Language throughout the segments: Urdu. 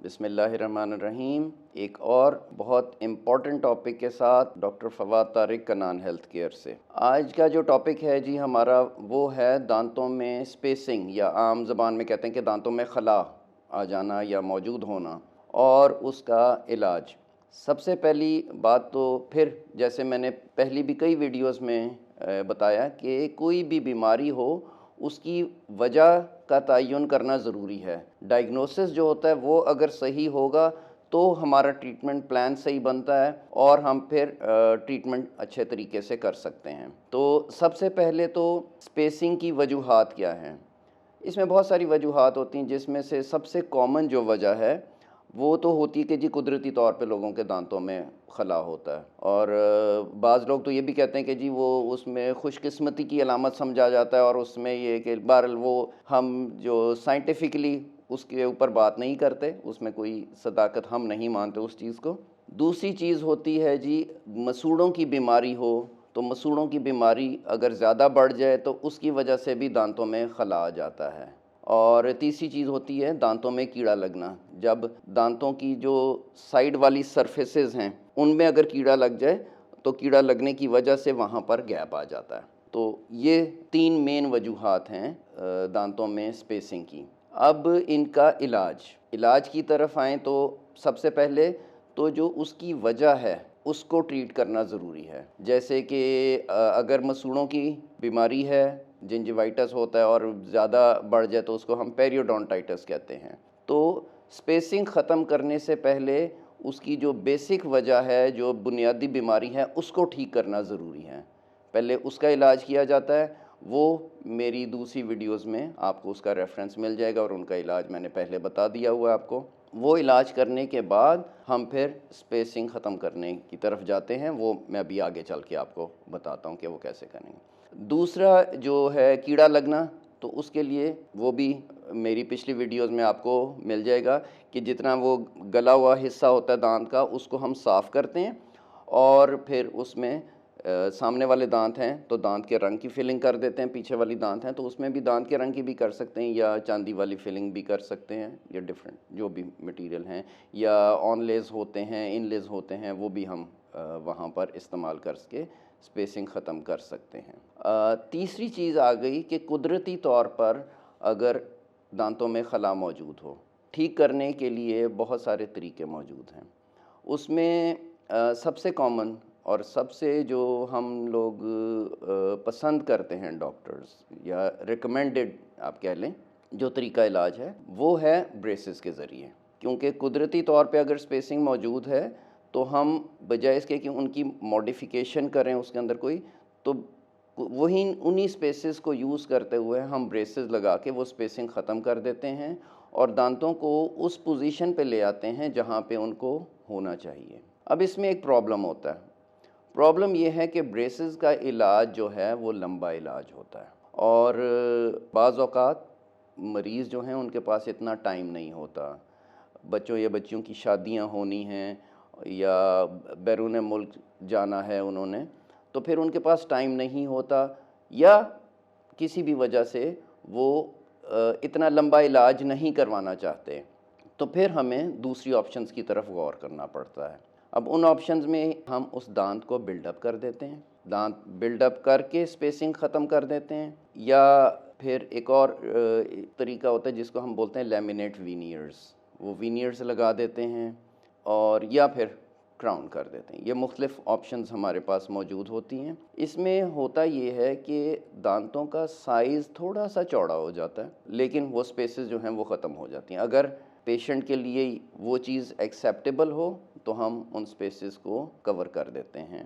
بسم اللہ الرحمن الرحیم۔ ایک اور بہت امپورٹنٹ ٹاپک کے ساتھ ڈاکٹر فواد طارق کنان ہیلتھ کیئر سے آج کا جو ٹاپک ہے جی ہمارا وہ ہے دانتوں میں سپیسنگ، یا عام زبان میں کہتے ہیں کہ دانتوں میں خلا آ جانا یا موجود ہونا، اور اس کا علاج۔ سب سے پہلی بات تو پھر جیسے میں نے پہلی بھی کئی ویڈیوز میں بتایا کہ کوئی بھی بیماری ہو اس کی وجہ کا تعین کرنا ضروری ہے۔ ڈائگنوسس جو ہوتا ہے وہ اگر صحیح ہوگا تو ہمارا ٹریٹمنٹ پلان صحیح بنتا ہے اور ہم پھر ٹریٹمنٹ اچھے طریقے سے کر سکتے ہیں۔ تو سب سے پہلے تو سپیسنگ کی وجوہات کیا ہیں؟ اس میں بہت ساری وجوہات ہوتی ہیں، جس میں سے سب سے کامن جو وجہ ہے وہ تو ہوتی ہے کہ جی قدرتی طور پہ لوگوں کے دانتوں میں خلا ہوتا ہے، اور بعض لوگ تو یہ بھی کہتے ہیں کہ جی وہ اس میں خوش قسمتی کی علامت سمجھا جاتا ہے، اور اس میں یہ کہ بہرحال وہ ہم جو سائنٹیفکلی اس کے اوپر بات نہیں کرتے، اس میں کوئی صداقت ہم نہیں مانتے اس چیز کو۔ دوسری چیز ہوتی ہے جی مسوڑوں کی بیماری ہو، تو مسوڑوں کی بیماری اگر زیادہ بڑھ جائے تو اس کی وجہ سے بھی دانتوں میں خلا آ جاتا ہے۔ اور تیسری چیز ہوتی ہے دانتوں میں کیڑا لگنا۔ جب دانتوں کی جو سائیڈ والی سرفیسز ہیں ان میں اگر کیڑا لگ جائے تو کیڑا لگنے کی وجہ سے وہاں پر گیپ آ جاتا ہے۔ تو یہ تین مین وجوہات ہیں دانتوں میں سپیسنگ کی۔ اب ان کا علاج کی طرف آئیں تو سب سے پہلے تو جو اس کی وجہ ہے اس کو ٹریٹ کرنا ضروری ہے۔ جیسے کہ اگر مسوڑوں کی بیماری ہے، جنجیوائٹس ہوتا ہے اور زیادہ بڑھ جائے تو اس کو ہم پیریوڈونٹائٹس کہتے ہیں، تو سپیسنگ ختم کرنے سے پہلے اس کی جو بیسک وجہ ہے، جو بنیادی بیماری ہے، اس کو ٹھیک کرنا ضروری ہے۔ پہلے اس کا علاج کیا جاتا ہے، وہ میری دوسری ویڈیوز میں آپ کو اس کا ریفرنس مل جائے گا، اور ان کا علاج میں نے پہلے بتا دیا ہوا ہے آپ کو۔ وہ علاج کرنے کے بعد ہم پھر سپیسنگ ختم کرنے کی طرف جاتے ہیں، وہ میں ابھی آگے چل کے آپ کو بتاتا ہوں کہ وہ کیسے کریں گے۔ دوسرا جو ہے کیڑا لگنا، تو اس کے لیے وہ بھی میری پچھلی ویڈیوز میں آپ کو مل جائے گا کہ جتنا وہ گلا ہوا حصہ ہوتا ہے دانت کا اس کو ہم صاف کرتے ہیں، اور پھر اس میں سامنے والے دانت ہیں تو دانت کے رنگ کی فلنگ کر دیتے ہیں، پیچھے والی دانت ہیں تو اس میں بھی دانت کے رنگ کی بھی کر سکتے ہیں، یا چاندی والی فلنگ بھی کر سکتے ہیں، یا ڈیفرنٹ جو بھی مٹیریل ہیں، یا آن لیز ہوتے ہیں، ان لیز ہوتے ہیں، وہ بھی ہم وہاں پر استعمال کر کے سپیسنگ ختم کر سکتے ہیں۔ تیسری چیز آ گئی کہ قدرتی طور پر اگر دانتوں میں خلا موجود ہو، ٹھیک کرنے کے لیے بہت سارے طریقے موجود ہیں۔ اس میں سب سے کامن اور سب سے جو ہم لوگ پسند کرتے ہیں ڈاکٹرز، یا ریکمینڈڈ آپ کہہ لیں، جو طریقہ علاج ہے وہ ہے بریسز کے ذریعے، کیونکہ قدرتی طور پہ اگر سپیسنگ موجود ہے تو ہم بجائے اس کے کہ ان کی موڈیفیکیشن کریں اس کے اندر کوئی، تو وہی انہی سپیسز کو یوز کرتے ہوئے ہم بریسز لگا کے وہ سپیسنگ ختم کر دیتے ہیں، اور دانتوں کو اس پوزیشن پہ لے آتے ہیں جہاں پہ ان کو ہونا چاہیے۔ اب اس میں ایک پرابلم ہوتا ہے۔ پرابلم یہ ہے کہ بریسز کا علاج جو ہے وہ لمبا علاج ہوتا ہے، اور بعض اوقات مریض جو ہیں ان کے پاس اتنا ٹائم نہیں ہوتا، بچوں یا بچیوں کی شادیاں ہونی ہیں یا بیرون ملک جانا ہے انہوں نے، تو پھر ان کے پاس ٹائم نہیں ہوتا، یا کسی بھی وجہ سے وہ اتنا لمبا علاج نہیں کروانا چاہتے، تو پھر ہمیں دوسری آپشنز کی طرف غور کرنا پڑتا ہے۔ اب ان آپشنز میں ہم اس دانت کو بلڈ اپ کر دیتے ہیں، دانت بلڈ اپ کر کے سپیسنگ ختم کر دیتے ہیں، یا پھر ایک اور طریقہ ہوتا ہے جس کو ہم بولتے ہیں لیمینیٹ وینئرز، وہ وینئرز لگا دیتے ہیں، اور یا پھر کراؤن کر دیتے ہیں۔ یہ مختلف آپشنز ہمارے پاس موجود ہوتی ہیں۔ اس میں ہوتا یہ ہے کہ دانتوں کا سائز تھوڑا سا چوڑا ہو جاتا ہے، لیکن وہ سپیسز جو ہیں وہ ختم ہو جاتی ہیں۔ اگر پیشنٹ کے لیے وہ چیز ایکسیپٹیبل ہو تو ہم ان سپیسز کو کور کر دیتے ہیں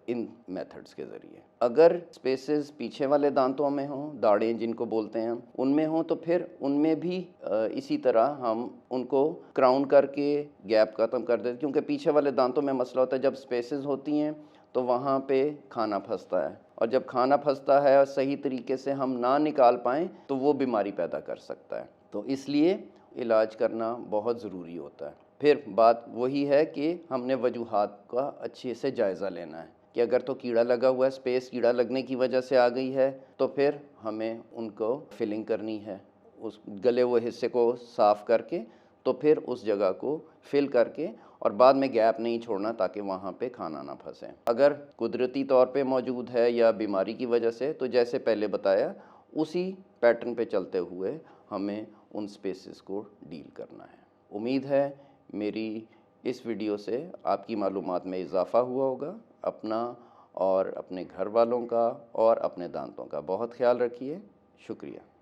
ان میتھڈز کے ذریعے۔ اگر سپیسز پیچھے والے دانتوں میں ہوں، داڑیں جن کو بولتے ہیں، ان میں ہوں، تو پھر ان میں بھی اسی طرح ہم ان کو کراؤن کر کے گیپ ختم کر دیتے ہیں، کیونکہ پیچھے والے دانتوں میں مسئلہ ہوتا ہے جب سپیسز ہوتی ہیں تو وہاں پہ کھانا پھنستا ہے، اور جب کھانا پھنستا ہے اور صحیح طریقے سے ہم نہ نکال پائیں تو وہ بیماری پیدا کر سکتا ہے، تو اس لیے علاج کرنا بہت ضروری ہوتا ہے۔ پھر بات وہی ہے کہ ہم نے وجوہات کا اچھے سے جائزہ لینا ہے کہ اگر تو کیڑا لگا ہوا ہے، سپیس کیڑا لگنے کی وجہ سے آ گئی ہے، تو پھر ہمیں ان کو فلنگ کرنی ہے، اس گلے ہوئے حصے کو صاف کر کے تو پھر اس جگہ کو فل کر کے اور بعد میں گیپ نہیں چھوڑنا تاکہ وہاں پہ کھانا نہ پھنسے۔ اگر قدرتی طور پہ موجود ہے یا بیماری کی وجہ سے، تو جیسے پہلے بتایا اسی پیٹرن پہ چلتے ہوئے ہمیں ان سپیسز کو ڈیل کرنا ہے۔ امید ہے میری اس ویڈیو سے آپ کی معلومات میں اضافہ ہوا ہوگا۔ اپنا اور اپنے گھر والوں کا اور اپنے دانتوں کا بہت خیال رکھیے۔ شکریہ۔